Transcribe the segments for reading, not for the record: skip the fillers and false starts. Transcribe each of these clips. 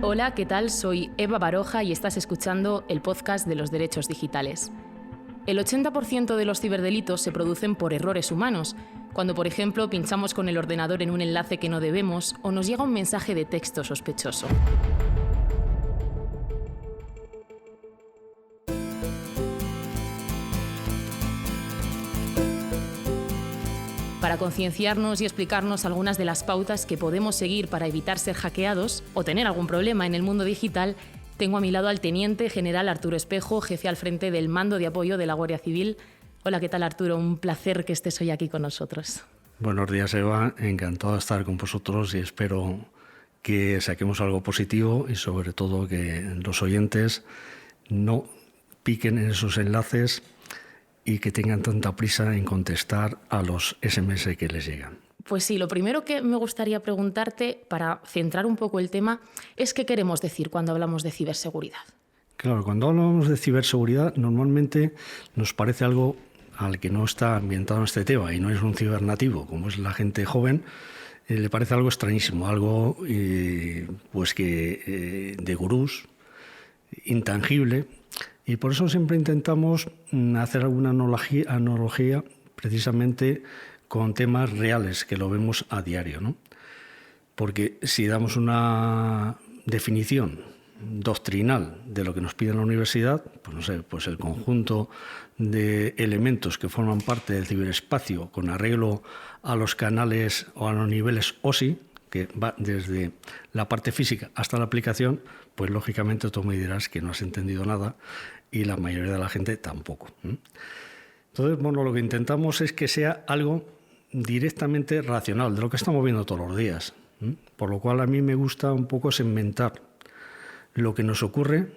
Hola, ¿qué tal? Soy Eva Baroja y estás escuchando el podcast de los derechos digitales. El 80% de los ciberdelitos se producen por errores humanos, cuando por ejemplo pinchamos con el ordenador en un enlace que no debemos o nos llega un mensaje de texto sospechoso. Para concienciarnos y explicarnos algunas de las pautas que podemos seguir para evitar ser hackeados o tener algún problema en el mundo digital, tengo a mi lado al Teniente General Arturo Espejo, jefe al frente del Mando de Apoyo de la Guardia Civil. Hola, ¿qué tal, Arturo? Un placer que estés hoy aquí con nosotros. Buenos días, Eva. Encantado de estar con vosotros y espero que saquemos algo positivo y sobre todo que los oyentes no piquen en esos enlaces y que tengan tanta prisa en contestar a los SMS que les llegan. Pues sí, lo primero que me gustaría preguntarte, para centrar un poco el tema, es qué queremos decir cuando hablamos de ciberseguridad. Claro, cuando hablamos de ciberseguridad, normalmente nos parece algo al que no está ambientado en este tema y no es un cibernativo, como es la gente joven, le parece algo extrañísimo, algo pues que de gurús, intangible. Y por eso siempre intentamos hacer alguna analogía precisamente con temas reales que lo vemos a diario, ¿no? Porque si damos una definición doctrinal de lo que nos pide la universidad, pues no sé, pues el conjunto de elementos que forman parte del ciberespacio con arreglo a los canales o a los niveles OSI, que va desde la parte física hasta la aplicación, pues lógicamente tú me dirás que no has entendido nada y la mayoría de la gente tampoco. Entonces, bueno, lo que intentamos es que sea algo directamente racional, de lo que estamos viendo todos los días. Por lo cual a mí me gusta un poco segmentar lo que nos ocurre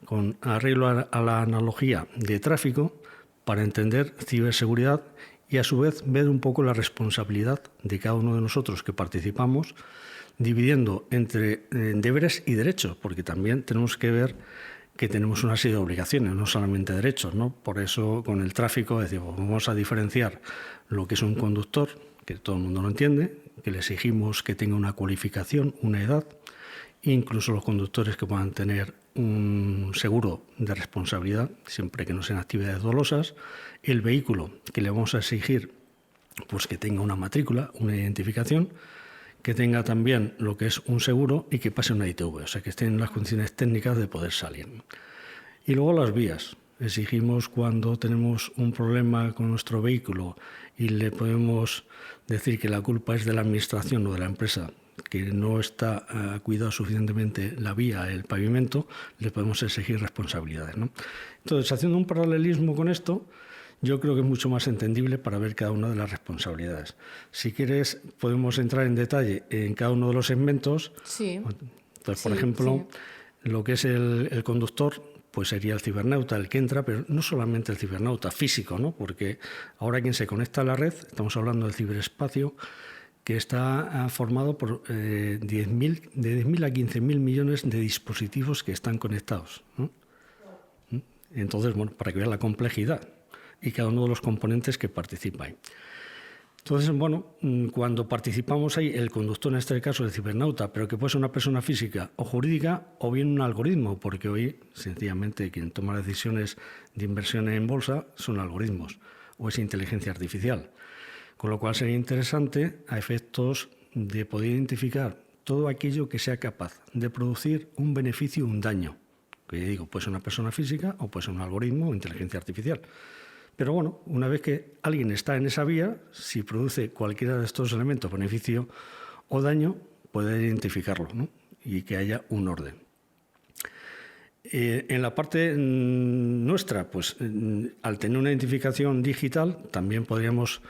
con arreglo a la analogía de tráfico para entender ciberseguridad y a su vez ver un poco la responsabilidad de cada uno de nosotros que participamos, dividiendo entre deberes y derechos, porque también tenemos que ver que tenemos una serie de obligaciones, no solamente derechos, ¿no? Por eso con el tráfico decimos, vamos a diferenciar lo que es un conductor, que todo el mundo lo entiende, que le exigimos que tenga una cualificación, una edad, incluso los conductores que puedan tener un seguro de responsabilidad, siempre que no sean actividades dolosas, el vehículo que le vamos a exigir pues que tenga una matrícula, una identificación, que tenga también lo que es un seguro y que pase una ITV, o sea, que estén en las condiciones técnicas de poder salir. Y luego las vías. Exigimos cuando tenemos un problema con nuestro vehículo y le podemos decir que la culpa es de la administración o de la empresa, que no está cuidado suficientemente la vía, el pavimento, le podemos exigir responsabilidades, ¿no? Entonces, haciendo un paralelismo con esto, yo creo que es mucho más entendible para ver cada una de las responsabilidades. Si quieres, podemos entrar en detalle en cada uno de los segmentos. Sí. Entonces, por ejemplo, lo que es el conductor, pues sería el cibernauta el que entra, pero no solamente el cibernauta físico, ¿no? Porque ahora quien se conecta a la red, estamos hablando del ciberespacio, que está formado por de 10.000 a 15.000 millones de dispositivos que están conectados, ¿no? Entonces, bueno, para que vean la complejidad y cada uno de los componentes que participa ahí. Entonces, bueno, cuando participamos ahí, el conductor en este caso, el cibernauta, pero que puede ser una persona física o jurídica o bien un algoritmo, porque hoy, sencillamente, quien toma decisiones de inversión en bolsa son algoritmos o es inteligencia artificial. Con lo cual sería interesante a efectos de poder identificar todo aquello que sea capaz de producir un beneficio o un daño. Que ya digo, puede ser una persona física o puede ser un algoritmo o inteligencia artificial. Pero bueno, una vez que alguien está en esa vía, si produce cualquiera de estos elementos, beneficio o daño, puede identificarlo, ¿no? Y que haya un orden. En la parte nuestra, pues al tener una identificación digital, también podríamos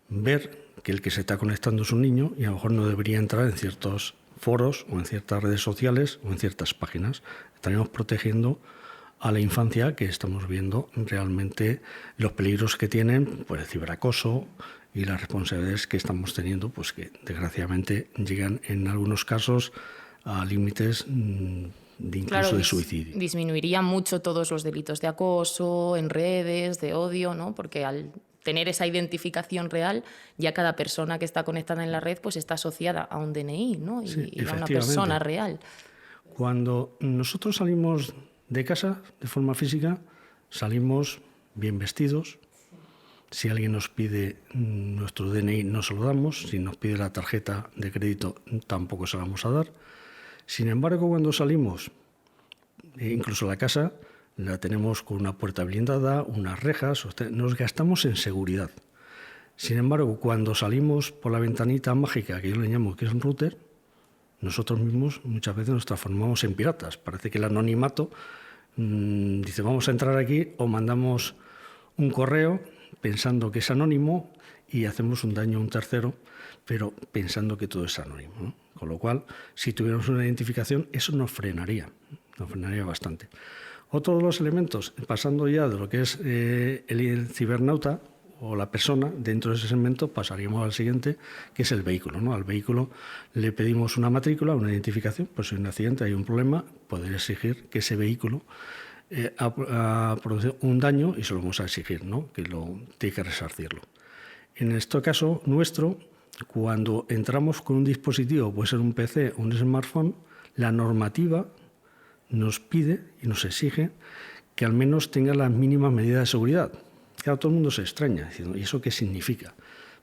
ver que el que se está conectando es un niño y a lo mejor no debería entrar en ciertos foros o en ciertas redes sociales o en ciertas páginas. Estaríamos protegiendo a la infancia, que estamos viendo realmente los peligros que tienen, pues el ciberacoso y las responsabilidades que estamos teniendo, pues que desgraciadamente llegan en algunos casos a límites de incluso de suicidio. Disminuiría mucho todos los delitos de acoso en redes, de odio, ¿no? Porque al tener esa identificación real, ya cada persona que está conectada en la red pues está asociada a un DNI, ¿no? Y a una persona real. Cuando nosotros salimos de casa de forma física, salimos bien vestidos. Si alguien nos pide nuestro DNI, no se lo damos. Si nos pide la tarjeta de crédito, tampoco se la vamos a dar. Sin embargo, cuando salimos, incluso la casa, la tenemos con una puerta blindada, unas rejas, nos gastamos en seguridad. Sin embargo, cuando salimos por la ventanita mágica, que yo le llamo que es un router, nosotros mismos muchas veces nos transformamos en piratas. Parece que el anonimato dice vamos a entrar aquí, o mandamos un correo pensando que es anónimo y hacemos un daño a un tercero, pero pensando que todo es anónimo, ¿no? Con lo cual, si tuviéramos una identificación, eso nos frenaría bastante. Otro de los elementos, pasando ya de lo que es el cibernauta o la persona, dentro de ese segmento pasaríamos al siguiente, que es el vehículo, ¿no? Al vehículo le pedimos una matrícula, una identificación, pues si en un accidente hay un problema, poder exigir que ese vehículo ha producido un daño y se lo vamos a exigir, ¿no? Que tiene que resarcirlo. En este caso nuestro, cuando entramos con un dispositivo, puede ser un PC o un smartphone, la normativa nos pide y nos exige que al menos tenga las mínimas medidas de seguridad. Claro, todo el mundo se extraña diciendo, ¿y eso qué significa?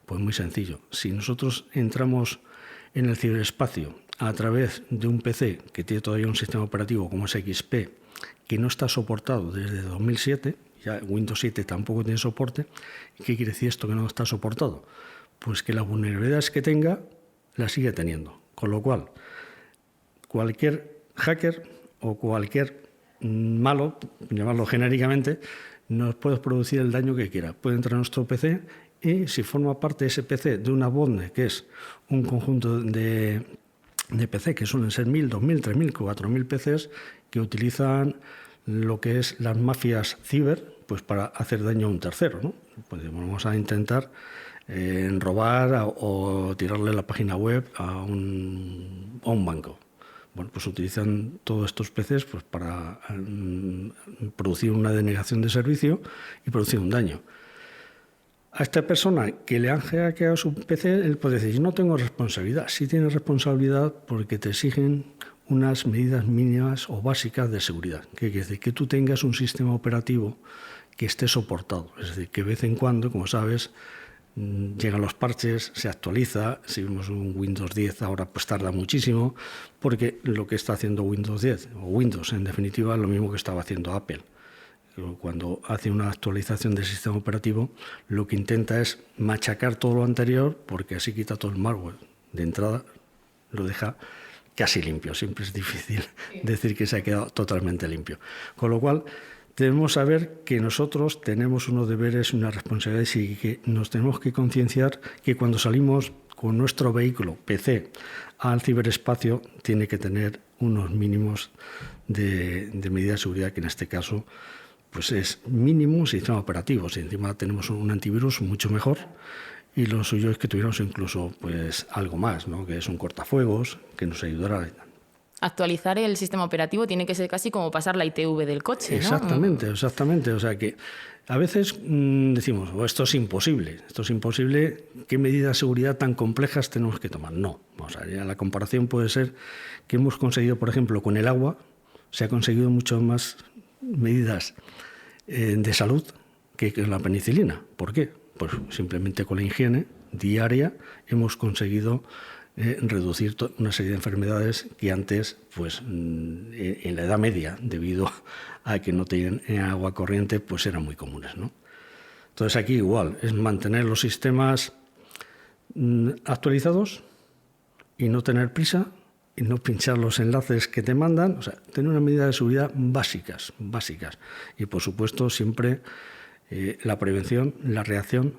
Pues muy sencillo. Si nosotros entramos en el ciberespacio a través de un PC que tiene todavía un sistema operativo como es XP, que no está soportado desde 2007, ya Windows 7 tampoco tiene soporte. ¿Qué quiere decir esto que no está soportado? Pues que las vulnerabilidades que tenga las sigue teniendo. Con lo cual, cualquier hacker o cualquier malo, llamarlo genéricamente, nos puede producir el daño que quiera. Puede entrar en nuestro PC y si forma parte de ese PC de una botnet, que es un conjunto de PC, que suelen ser 1.000, 2.000, 3.000, 4.000 PCs, que utilizan lo que es las mafias ciber, pues para hacer daño a un tercero, ¿no? Pues vamos a intentar robar o tirarle la página web a un banco. Bueno, pues utilizan todos estos PCs pues para producir una denegación de servicio y producir un daño. A esta persona que le han hackeado su PC, él puede decir, no tengo responsabilidad. Sí tienes responsabilidad porque te exigen unas medidas mínimas o básicas de seguridad. ¿Qué quiere decir? Que tú tengas un sistema operativo que esté soportado. Es decir, que de vez en cuando, como sabes, llegan los parches, se actualiza. Si vemos un Windows 10 ahora, pues tarda muchísimo, porque lo que está haciendo Windows 10, o Windows en definitiva, es lo mismo que estaba haciendo Apple. Cuando hace una actualización del sistema operativo, lo que intenta es machacar todo lo anterior, porque así quita todo el malware. De entrada lo deja casi limpio. Siempre es difícil decir que se ha quedado totalmente limpio. Con lo cual, debemos saber que nosotros tenemos unos deberes, unas responsabilidades y que nos tenemos que concienciar que cuando salimos con nuestro vehículo PC al ciberespacio tiene que tener unos mínimos de medidas de seguridad, que en este caso pues es mínimo un sistema operativo. Si encima tenemos un antivirus, mucho mejor. Y lo suyo es que tuviéramos incluso pues algo más, ¿no? Que es un cortafuegos, que nos ayudará. Actualizar el sistema operativo tiene que ser casi como pasar la ITV del coche, ¿no? Exactamente. O sea que a veces decimos, esto es imposible, ¿qué medidas de seguridad tan complejas tenemos que tomar? No, vamos a ver, la comparación puede ser que hemos conseguido, por ejemplo, con el agua, se ha conseguido mucho más medidas de salud que con la penicilina. ¿Por qué? Pues simplemente con la higiene diaria hemos conseguido reducir una serie de enfermedades que antes, pues en la Edad Media, debido a que no tenían agua corriente, pues eran muy comunes, ¿no? Entonces aquí igual, es mantener los sistemas actualizados y no tener prisa y no pinchar los enlaces que te mandan, o sea, tener unas medidas de seguridad básicas. Y por supuesto siempre la prevención, la reacción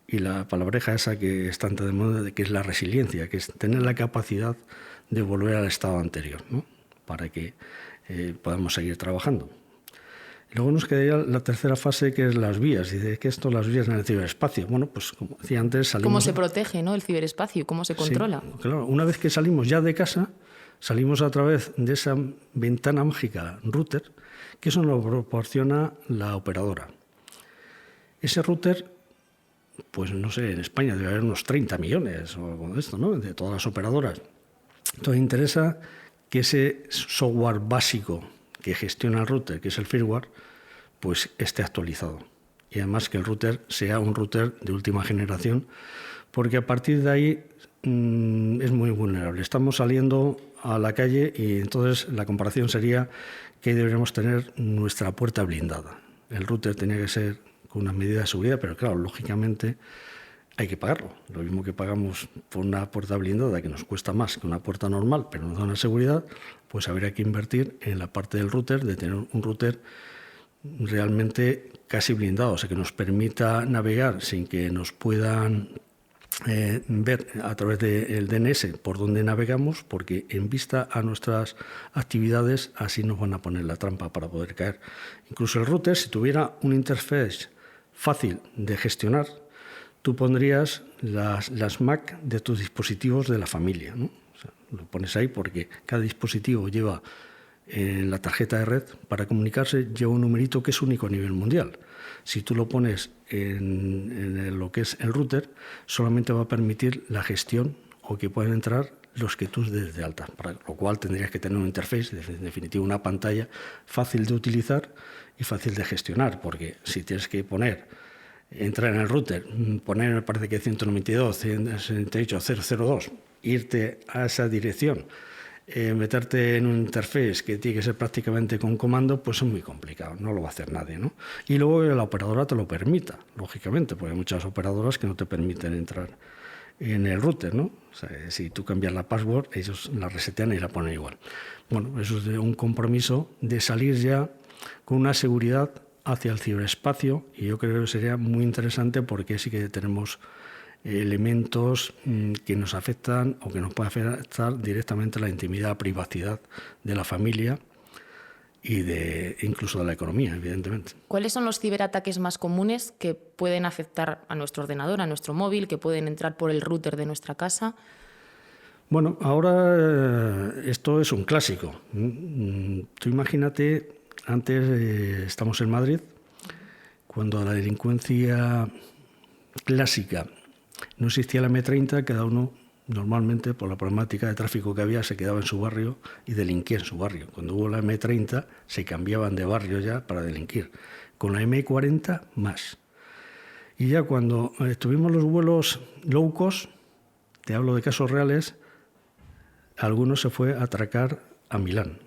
y la palabreja esa que es tanto de moda, que es la resiliencia, que es tener la capacidad de volver al estado anterior, ¿no? Para que podamos seguir trabajando. Y luego nos quedaría la tercera fase, que es las vías. Dice que esto, las vías en el ciberespacio. Bueno, pues como decía antes, salimos... ¿Cómo se protege, ¿no? El ciberespacio? ¿Cómo se controla? Sí, claro, una vez que salimos ya de casa, salimos a través de esa ventana mágica router, que eso nos lo proporciona la operadora. Ese router, pues no sé, en España debe haber unos 30 millones o algo de esto, ¿no? De todas las operadoras. Entonces interesa que ese software básico que gestiona el router, que es el firmware, pues esté actualizado. Y además que el router sea un router de última generación, porque a partir de ahí es muy vulnerable. Estamos saliendo a la calle y entonces la comparación sería que deberíamos tener nuestra puerta blindada. El router tenía que ser con unas medidas de seguridad, pero claro, lógicamente hay que pagarlo. Lo mismo que pagamos por una puerta blindada, que nos cuesta más que una puerta normal, pero nos da una seguridad, pues habría que invertir en la parte del router, de tener un router realmente casi blindado, o sea, que nos permita navegar sin que nos puedan ver a través del DNS por dónde navegamos, porque en vista a nuestras actividades así nos van a poner la trampa para poder caer. Incluso el router, si tuviera un interface fácil de gestionar, tú pondrías las MAC de tus dispositivos de la familia, ¿no? O sea, lo pones ahí porque cada dispositivo lleva en la tarjeta de red, para comunicarse, lleva un numerito que es único a nivel mundial. Si tú lo pones en lo que es el router, solamente va a permitir la gestión o que puedan entrar los que tú des de alta, para lo cual tendrías que tener un interface, en definitiva una pantalla fácil de utilizar y fácil de gestionar, porque si tienes que entrar en el router, poner, me parece que 192.168.002, irte a esa dirección, meterte en un interface que tiene que ser prácticamente con comando, pues es muy complicado, no lo va a hacer nadie, ¿no? Y luego la operadora te lo permita, lógicamente, porque hay muchas operadoras que no te permiten entrar en el router, ¿no? O sea, si tú cambias la password, ellos la resetean y la ponen igual. Bueno, eso es un compromiso de salir ya con una seguridad hacia el ciberespacio, y yo creo que sería muy interesante porque sí que tenemos elementos que nos afectan o que nos pueden afectar directamente a la intimidad, privacidad de la familia y incluso de la economía, evidentemente. ¿Cuáles son los ciberataques más comunes que pueden afectar a nuestro ordenador, a nuestro móvil, que pueden entrar por el router de nuestra casa? Bueno, ahora esto es un clásico. Tú imagínate, antes estamos en Madrid, cuando la delincuencia clásica no existía la M30, cada uno normalmente por la problemática de tráfico que había se quedaba en su barrio y delinquía en su barrio. Cuando hubo la M30 se cambiaban de barrio ya para delinquir. Con la M40 más. Y ya cuando tuvimos los vuelos low cost, te hablo de casos reales, alguno se fue a atracar a Milán.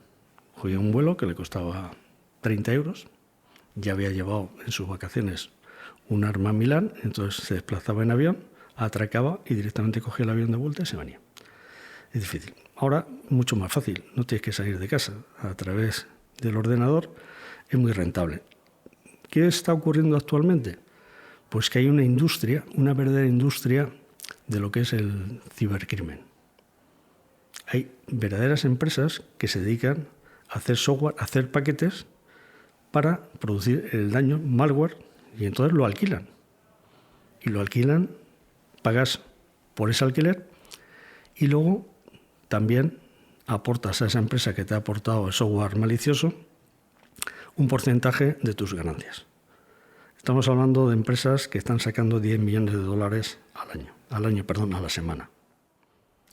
Cogió un vuelo que le costaba 30 euros, ya había llevado en sus vacaciones un arma a Milán, entonces se desplazaba en avión, atracaba y directamente cogía el avión de vuelta y se venía. Es difícil. Ahora, mucho más fácil. No tienes que salir de casa. A través del ordenador es muy rentable. ¿Qué está ocurriendo actualmente? Pues que hay una industria, una verdadera industria de lo que es el cibercrimen. Hay verdaderas empresas que se dedican a hacer software, a hacer paquetes para producir el daño, malware, y entonces lo alquilan. Y lo alquilan, pagas por ese alquiler y luego también aportas a esa empresa que te ha aportado el software malicioso un porcentaje de tus ganancias. Estamos hablando de empresas que están sacando 10 millones de dólares a la semana.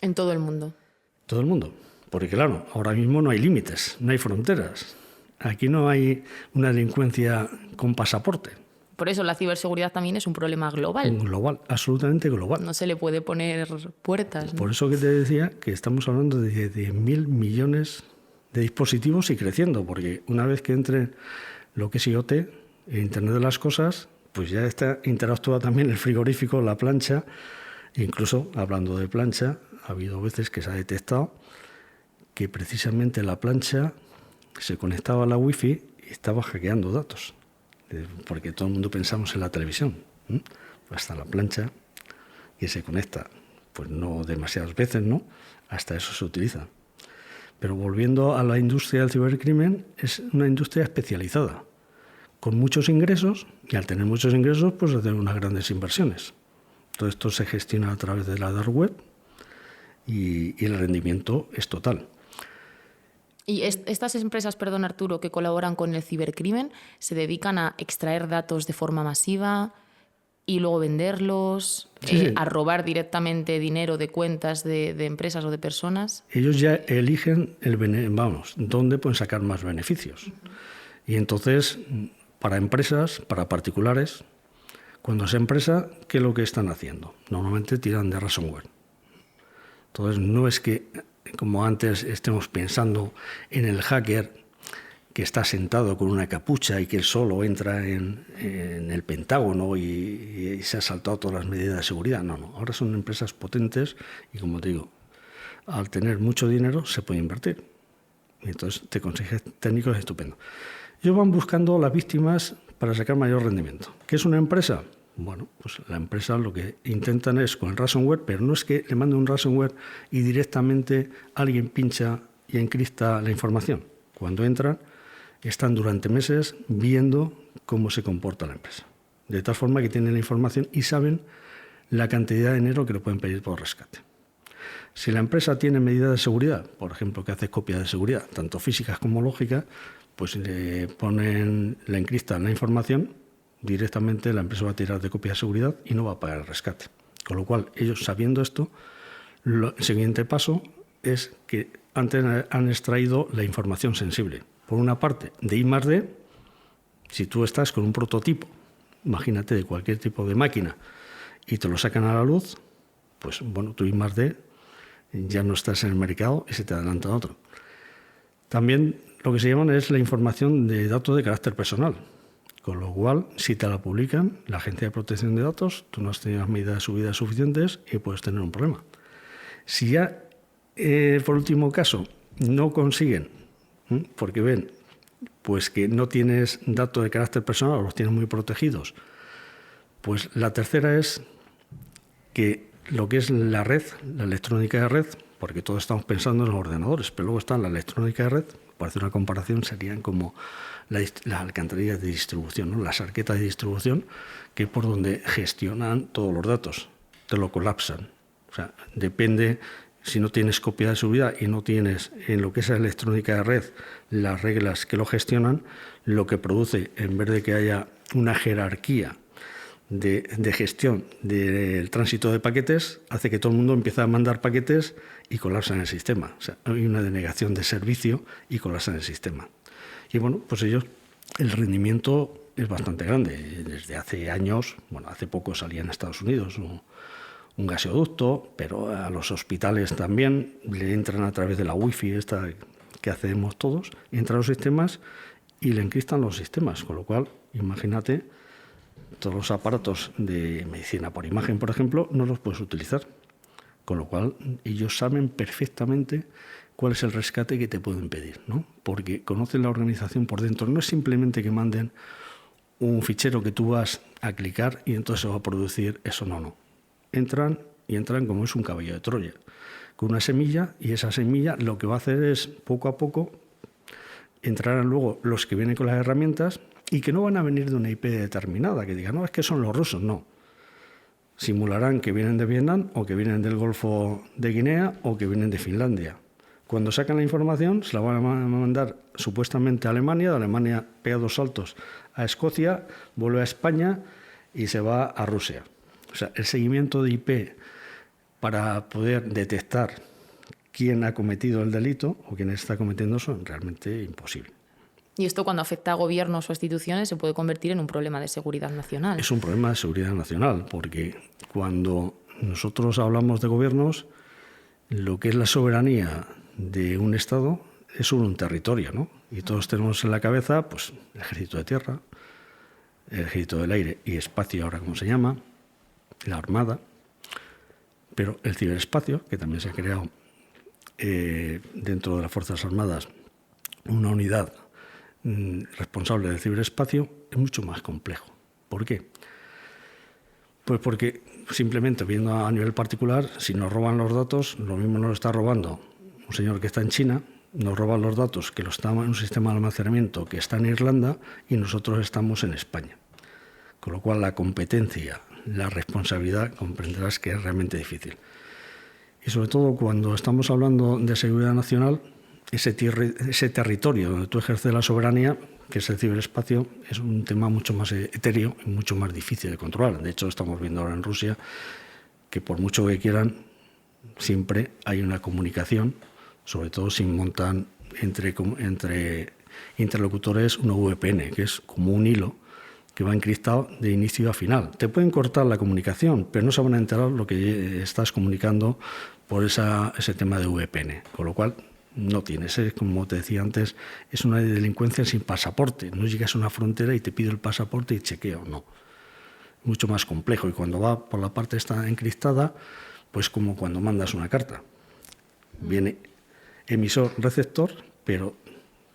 En todo el mundo. Todo el mundo. Porque claro, ahora mismo no hay límites, no hay fronteras. Aquí no hay una delincuencia con pasaporte. Por eso la ciberseguridad también es un problema global. Global, absolutamente global. No se le puede poner puertas, ¿no? Por eso que te decía que estamos hablando de 10.000 millones de dispositivos y creciendo, porque una vez que entre lo que es IoT, el Internet de las Cosas, pues ya está interactúa también el frigorífico, la plancha. Incluso, hablando de plancha, ha habido veces que se ha detectado que precisamente la plancha se conectaba a la wifi y estaba hackeando datos. Porque todo el mundo pensamos en la televisión, pues hasta la plancha que se conecta, pues no demasiadas veces, ¿no? Hasta eso se utiliza. Pero volviendo a la industria del cibercrimen, es una industria especializada, con muchos ingresos, y al tener muchos ingresos, pues hacer unas grandes inversiones. Todo esto se gestiona a través de la dark web y el rendimiento es total. Y estas empresas, perdón Arturo, que colaboran con el cibercrimen, se dedican a extraer datos de forma masiva y luego venderlos, Sí. a robar directamente dinero de cuentas de empresas o de personas. Ellos ya eligen dónde pueden sacar más beneficios. Y entonces, para empresas, para particulares, cuando es empresa, ¿qué es lo que están haciendo? Normalmente tiran de ransomware. Entonces, no es que, como antes, estemos pensando en el hacker que está sentado con una capucha y que él solo entra en el Pentágono y se ha saltado todas las medidas de seguridad. No. Ahora son empresas potentes y, como te digo, al tener mucho dinero se puede invertir. Y entonces te consejos técnicos estupendo. Ellos van buscando las víctimas para sacar mayor rendimiento. ¿Qué es una empresa? Bueno, pues la empresa lo que intentan es con el ransomware, pero no es que le manden un ransomware y directamente alguien pincha y encripta la información. Cuando entran, están durante meses viendo cómo se comporta la empresa. De tal forma que tienen la información y saben la cantidad de dinero que le pueden pedir por rescate. Si la empresa tiene medidas de seguridad, por ejemplo, que hace copias de seguridad, tanto físicas como lógicas, pues le encriptan la información, directamente la empresa va a tirar de copia de seguridad y no va a pagar el rescate. Con lo cual, ellos sabiendo esto, el siguiente paso es que antes han extraído la información sensible. Por una parte, de I+D, si tú estás con un prototipo, imagínate, de cualquier tipo de máquina, y te lo sacan a la luz, pues bueno, tu I+D ya no estás en el mercado y se te adelanta otro. También lo que se llama es la información de datos de carácter personal, con lo cual, si te la publican la Agencia de Protección de Datos, tú no has tenido las medidas de subida suficientes y puedes tener un problema. Si ya, por último caso, no consiguen, porque ven pues que no tienes datos de carácter personal o los tienes muy protegidos, pues la tercera es que lo que es la red, la electrónica de red, porque todos estamos pensando en los ordenadores, pero luego está la electrónica de red, para hacer una comparación serían como las alcantarillas de distribución, ¿no? Las arquetas de distribución, que es por donde gestionan todos los datos, te lo colapsan. O sea, depende, si no tienes copia de seguridad y no tienes en lo que es la electrónica de red las reglas que lo gestionan, lo que produce, en vez de que haya una jerarquía de gestión del tránsito de paquetes, hace que todo el mundo empiece a mandar paquetes y colapsan el sistema. O sea, hay una denegación de servicio y colapsan el sistema. Y bueno, pues ellos, el rendimiento es bastante grande. Desde hace años, bueno, hace poco salía en Estados Unidos un gaseoducto, pero a los hospitales también le entran a través de la wifi esta que hacemos todos, entran los sistemas y le encriptan los sistemas, con lo cual, imagínate, todos los aparatos de medicina por imagen, por ejemplo, no los puedes utilizar. Con lo cual, ellos saben perfectamente cuál es el rescate que te pueden pedir, ¿no? Porque conocen la organización por dentro. No es simplemente que manden un fichero que tú vas a clicar y entonces se va a producir eso, no. Entran como es un caballo de Troya, con una semilla, y esa semilla lo que va a hacer es, poco a poco, entrarán luego los que vienen con las herramientas y que no van a venir de una IP determinada, que digan, no, es que son los rusos, no. Simularán que vienen de Vietnam o que vienen del Golfo de Guinea o que vienen de Finlandia. Cuando sacan la información, se la van a mandar supuestamente a Alemania, de Alemania pega 2 saltos a Escocia, vuelve a España y se va a Rusia. O sea, el seguimiento de IP para poder detectar quién ha cometido el delito o quién está cometiendo eso es realmente imposible. Y esto, cuando afecta a gobiernos o instituciones, se puede convertir en un problema de seguridad nacional. Es un problema de seguridad nacional, porque cuando nosotros hablamos de gobiernos, lo que es la soberanía de un Estado es sobre un territorio, ¿no? Y todos tenemos en la cabeza, pues, el ejército de tierra, el ejército del aire y espacio, ahora como se llama, la armada, pero el ciberespacio, que también se ha creado dentro de las Fuerzas Armadas una unidad responsable del ciberespacio, es mucho más complejo. ¿Por qué? Pues porque simplemente viendo a nivel particular, si nos roban los datos, lo mismo nos lo está robando un señor que está en China, nos roban los datos que lo está en un sistema de almacenamiento que está en Irlanda y nosotros estamos en España. Con lo cual la competencia, la responsabilidad, comprenderás que es realmente difícil. Y sobre todo cuando estamos hablando de seguridad nacional, ese territorio donde tú ejerces la soberanía, que es el ciberespacio, es un tema mucho más etéreo y mucho más difícil de controlar. De hecho, estamos viendo ahora en Rusia que por mucho que quieran, siempre hay una comunicación, sobre todo si montan entre interlocutores una VPN, que es como un hilo que va encriptado de inicio a final. Te pueden cortar la comunicación, pero no se van a enterar lo que estás comunicando por ese tema de VPN, con lo cual no tienes, como te decía antes, es una delincuencia sin pasaporte. No llegas a una frontera y te pido el pasaporte y chequeo, no. Mucho más complejo, y cuando va por la parte esta encriptada, pues como cuando mandas una carta. Viene emisor-receptor, pero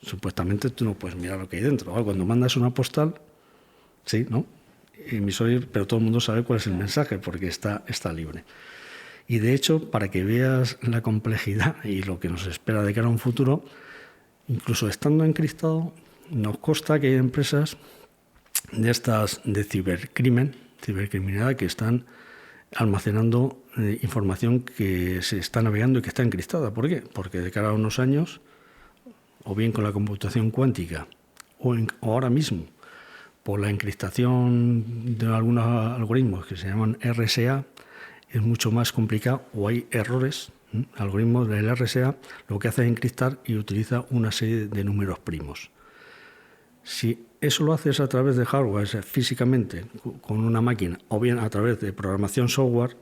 supuestamente tú no puedes mirar lo que hay dentro. Ahora, cuando mandas una postal, sí, ¿no? Emisor, pero todo el mundo sabe cuál es el mensaje porque está libre. Y de hecho, para que veas la complejidad y lo que nos espera de cara a un futuro, incluso estando encriptado, nos consta que hay empresas de estas de cibercriminalidad, que están almacenando información que se está navegando y que está encriptada. ¿Por qué? Porque de cara a unos años, o bien con la computación cuántica, o ahora mismo por la encriptación de algunos algoritmos que se llaman RSA, es mucho más complicado, o hay errores. Algoritmos del RSA lo que hace es encriptar y utiliza una serie de números primos. Si eso lo haces a través de hardware, físicamente, con una máquina, o bien a través de programación software,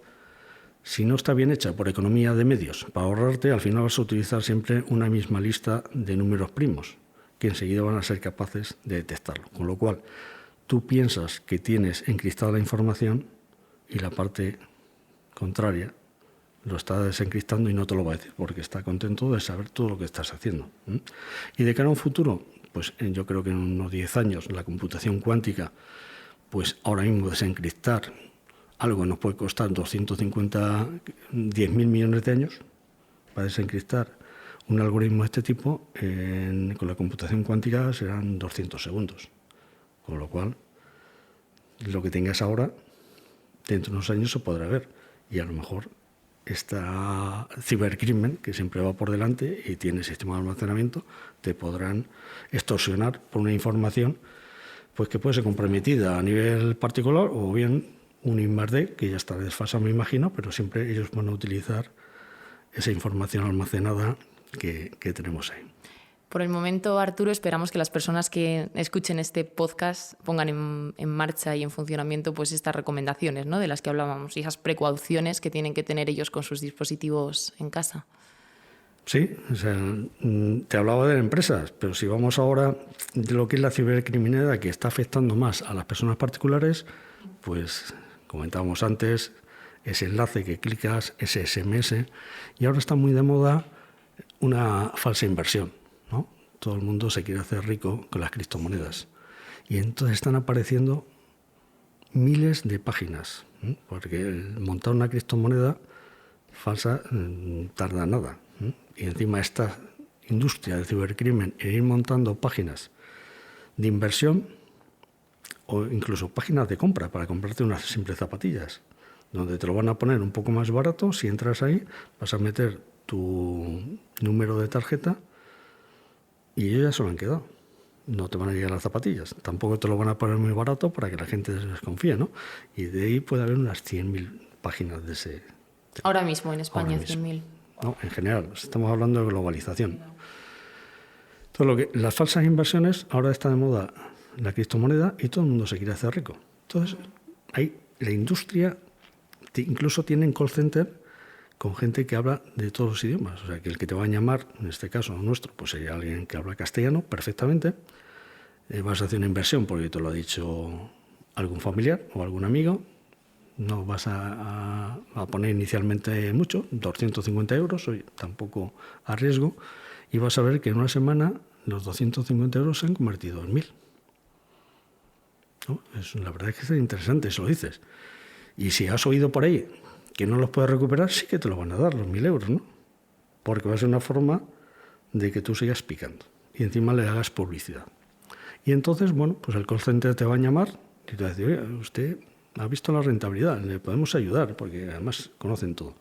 si no está bien hecha por economía de medios, para ahorrarte, al final vas a utilizar siempre una misma lista de números primos, que enseguida van a ser capaces de detectarlo. Con lo cual, tú piensas que tienes encriptada la información y la parte contraria lo está desencriptando y no te lo va a decir, porque está contento de saber todo lo que estás haciendo. Y de cara a un futuro, pues yo creo que en unos 10 años la computación cuántica, pues ahora mismo desencriptar algo nos puede costar 10.000 millones de años para desencriptar un algoritmo de este tipo. Con la computación cuántica serán 200 segundos. Con lo cual, lo que tengas ahora, dentro de unos años se podrá ver. Y a lo mejor esta cibercrimen, que siempre va por delante y tiene sistema de almacenamiento, te podrán extorsionar por una información pues que puede ser comprometida a nivel particular, o bien un I+D, que ya está desfasado, me imagino, pero siempre ellos van a utilizar esa información almacenada que tenemos ahí. Por el momento, Arturo, esperamos que las personas que escuchen este podcast pongan en marcha y en funcionamiento pues estas recomendaciones, ¿no?, de las que hablábamos, y esas precauciones que tienen que tener ellos con sus dispositivos en casa. Sí, o sea, te hablaba de empresas, pero si vamos ahora de lo que es la cibercriminalidad, que está afectando más a las personas particulares, pues comentábamos antes, ese enlace que clicas, ese SMS, y ahora está muy de moda una falsa inversión. Todo el mundo se quiere hacer rico con las criptomonedas. Y entonces están apareciendo miles de páginas, porque montar una criptomoneda falsa tarda nada. Y encima esta industria del cibercrimen, e ir montando páginas de inversión o incluso páginas de compra para comprarte unas simples zapatillas, donde te lo van a poner un poco más barato. Si entras ahí, vas a meter tu número de tarjeta y ellos ya se lo han quedado. No te van a llegar las zapatillas. Tampoco te lo van a poner muy barato para que la gente desconfíe, ¿no? Y de ahí puede haber unas 100.000 páginas de ese... Ahora mismo en España, 100.000. No, en general, estamos hablando de globalización. Todo las falsas inversiones, ahora está de moda la criptomoneda y todo el mundo se quiere hacer rico. Entonces, ahí la industria incluso tienen call center con gente que habla de todos los idiomas. O sea, que el que te va a llamar, en este caso nuestro, pues sería alguien que habla castellano perfectamente. Vas a hacer una inversión porque te lo ha dicho algún familiar o algún amigo. No vas a poner inicialmente mucho, 250 euros, oye, tampoco a riesgo, y vas a ver que en una semana los 250 euros se han convertido en 1.000. ¿No? La verdad es que es interesante, eso lo dices. Y si has oído por ahí que no los puedes recuperar, sí que te lo van a dar, los 1.000 euros, ¿no? Porque va a ser una forma de que tú sigas picando y encima le hagas publicidad. Y entonces, bueno, pues el call center te va a llamar y te va a decir, oye, usted ha visto la rentabilidad, le podemos ayudar, porque además conocen todo.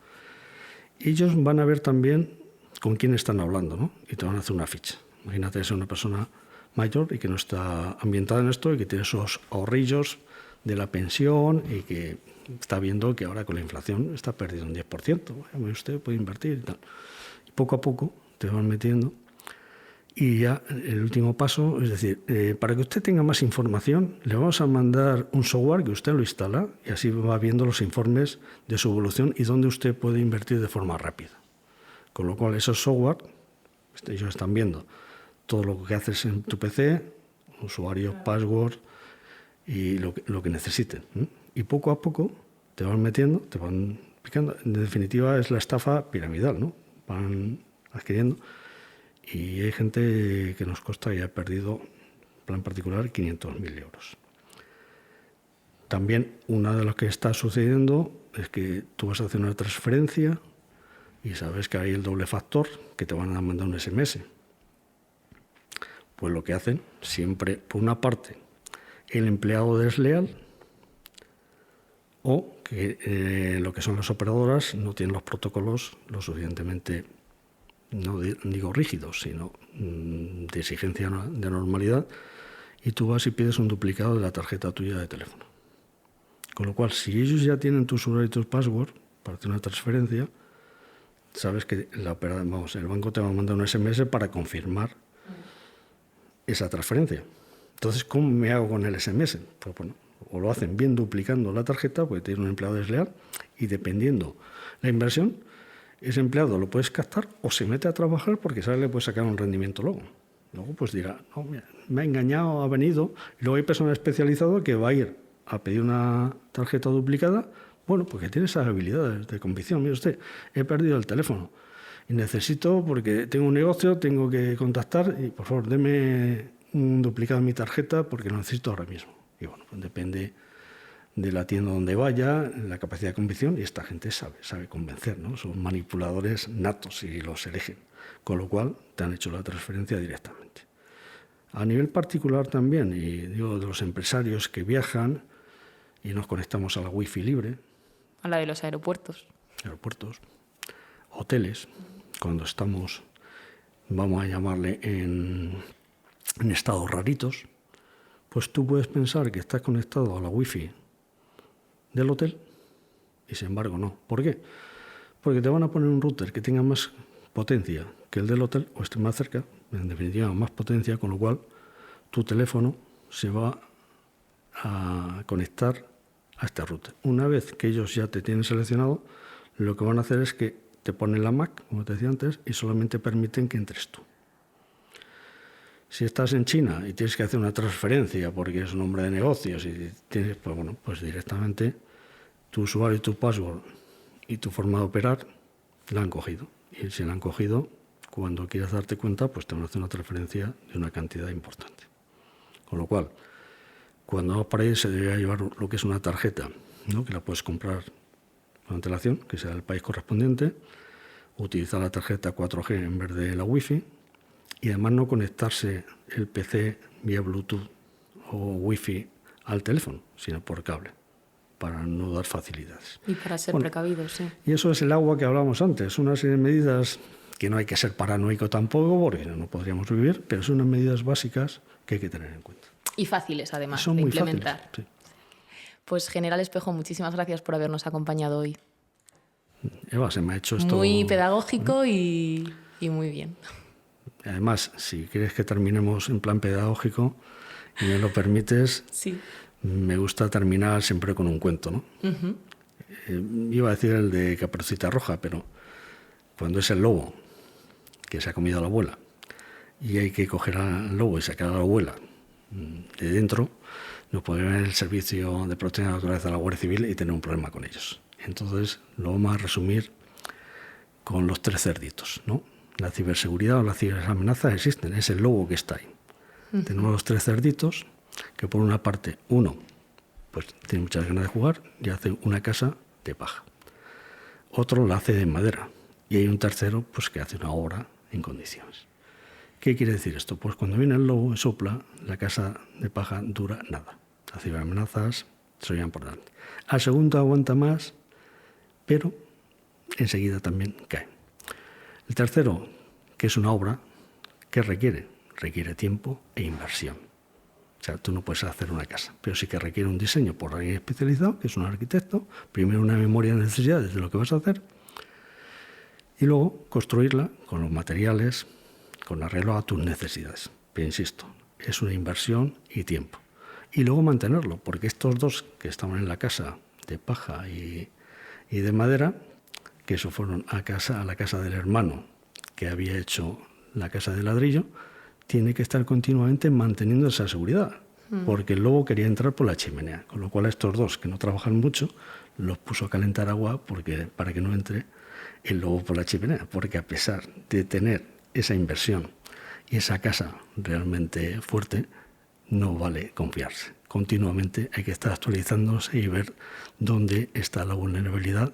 Ellos van a ver también con quién están hablando, ¿no? Y te van a hacer una ficha. Imagínate que es una persona mayor y que no está ambientada en esto y que tiene esos ahorrillos de la pensión y que está viendo que ahora con la inflación está perdiendo un 10%. Bueno, usted puede invertir y tal. Y poco a poco te van metiendo. Y ya el último paso, es decir, para que usted tenga más información, le vamos a mandar un software que usted lo instala y así va viendo los informes de su evolución y dónde usted puede invertir de forma rápida. Con lo cual, esos software, ellos están viendo todo lo que haces en tu PC, usuario, password y lo que necesiten. Y poco a poco te van metiendo, te van picando. En definitiva, es la estafa piramidal, ¿no? Van adquiriendo. Y hay gente que nos consta y ha perdido, en plan particular, 500.000 euros. También una de las que está sucediendo es que tú vas a hacer una transferencia y sabes que hay el doble factor, que te van a mandar un SMS. Pues lo que hacen, siempre, por una parte, el empleado desleal o que lo que son las operadoras no tienen los protocolos lo suficientemente, no digo rígidos, sino de exigencia de normalidad, y tú vas y pides un duplicado de la tarjeta tuya de teléfono. Con lo cual, si ellos ya tienen tu usuario y tu password para hacer una transferencia, sabes que el banco te va a mandar un SMS para confirmar esa transferencia. Entonces, ¿cómo me hago con el SMS? Pues bueno, o lo hacen bien duplicando la tarjeta, porque tiene un empleado desleal, y dependiendo la inversión, ese empleado lo puedes captar o se mete a trabajar porque sabe que le puede sacar un rendimiento luego. Luego pues dirá, no, mira, me ha engañado, ha venido. Y luego hay personal especializado que va a ir a pedir una tarjeta duplicada, bueno, porque tiene esas habilidades de convicción. Mire usted, he perdido el teléfono y necesito, porque tengo un negocio, tengo que contactar y por favor, deme un duplicado de mi tarjeta porque lo necesito ahora mismo. Y bueno, pues depende de la tienda donde vaya, la capacidad de convicción, y esta gente sabe convencer, ¿no? Son manipuladores natos y los eligen, con lo cual te han hecho la transferencia directamente. A nivel particular también, y digo de los empresarios que viajan y nos conectamos a la wifi libre. A la de los aeropuertos. Hoteles, cuando estamos, vamos a llamarle en estados raritos, pues tú puedes pensar que estás conectado a la wifi del hotel y sin embargo no. ¿Por qué? Porque te van a poner un router que tenga más potencia que el del hotel o esté más cerca, en definitiva más potencia, con lo cual tu teléfono se va a conectar a este router. Una vez que ellos ya te tienen seleccionado, lo que van a hacer es que te ponen la MAC, como te decía antes, y solamente permiten que entres tú. Si estás en China y tienes que hacer una transferencia porque es un hombre de negocios y tienes, pues directamente tu usuario y tu password y tu forma de operar la han cogido. Y si la han cogido, cuando quieras darte cuenta, pues te van a hacer una transferencia de una cantidad importante. Con lo cual, cuando vas para ahí se debería llevar lo que es una tarjeta, ¿no? Que la puedes comprar con antelación, que sea del país correspondiente, utilizar la tarjeta 4G en vez de la Wi-Fi, y además no conectarse el PC vía Bluetooth o Wi-Fi al teléfono, sino por cable, para no dar facilidades. Y para ser precavidos, sí. Y eso es el agua que hablábamos antes, una serie de medidas que no hay que ser paranoico tampoco, porque no podríamos vivir, pero son unas medidas básicas que hay que tener en cuenta. Y fáciles, además, son de muy implementar. Fáciles, sí. Pues, General Espejo, muchísimas gracias por habernos acompañado hoy. Eva, se me ha hecho esto... Muy pedagógico y muy bien. Además, si quieres que terminemos en plan pedagógico y me lo permites, sí. Me gusta terminar siempre con un cuento, ¿no? Iba a decir el de Caperucita Roja, pero cuando es el lobo que se ha comido a la abuela y hay que coger al lobo y sacar a la abuela de dentro, nos puede ver el Servicio de Protección de la Naturaleza de la Guardia Civil y tener un problema con ellos. Entonces, lo vamos a resumir con los 3 cerditos, ¿no? La ciberseguridad o las ciberamenazas existen, es el lobo que está ahí. Tenemos los 3 cerditos, que por una parte, uno, pues tiene muchas ganas de jugar y hace una casa de paja. Otro la hace de madera. Y hay un tercero, pues que hace una obra en condiciones. ¿Qué quiere decir esto? Pues cuando viene el lobo y sopla, la casa de paja dura nada. Las ciberamenazas se oyen por delante. Al segundo aguanta más, pero enseguida también cae. El tercero, que es una obra que requiere tiempo e inversión. O sea, tú no puedes hacer una casa, pero sí que requiere un diseño por alguien especializado, que es un arquitecto, primero una memoria de necesidades de lo que vas a hacer y luego construirla con los materiales, con arreglo a tus necesidades. Pero insisto, es una inversión y tiempo. Y luego mantenerlo, porque estos dos que estaban en la casa de paja y de madera, que eso fueron a la casa del hermano que había hecho la casa de ladrillo, tiene que estar continuamente manteniendo esa seguridad, porque el lobo quería entrar por la chimenea, con lo cual a estos dos, que no trabajan mucho, los puso a calentar agua para que no entre el lobo por la chimenea, porque a pesar de tener esa inversión y esa casa realmente fuerte, no vale confiarse. Continuamente hay que estar actualizándose y ver dónde está la vulnerabilidad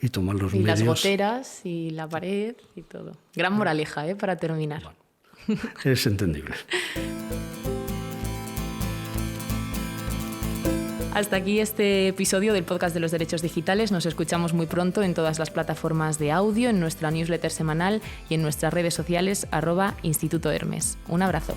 y tomar los medios. Y las goteras y la pared y todo. Gran moraleja, para terminar. Bueno, es entendible. Hasta aquí este episodio del podcast de los derechos digitales. Nos escuchamos muy pronto en todas las plataformas de audio, en nuestra newsletter semanal y en nuestras redes sociales @Instituto Hermes. Un abrazo.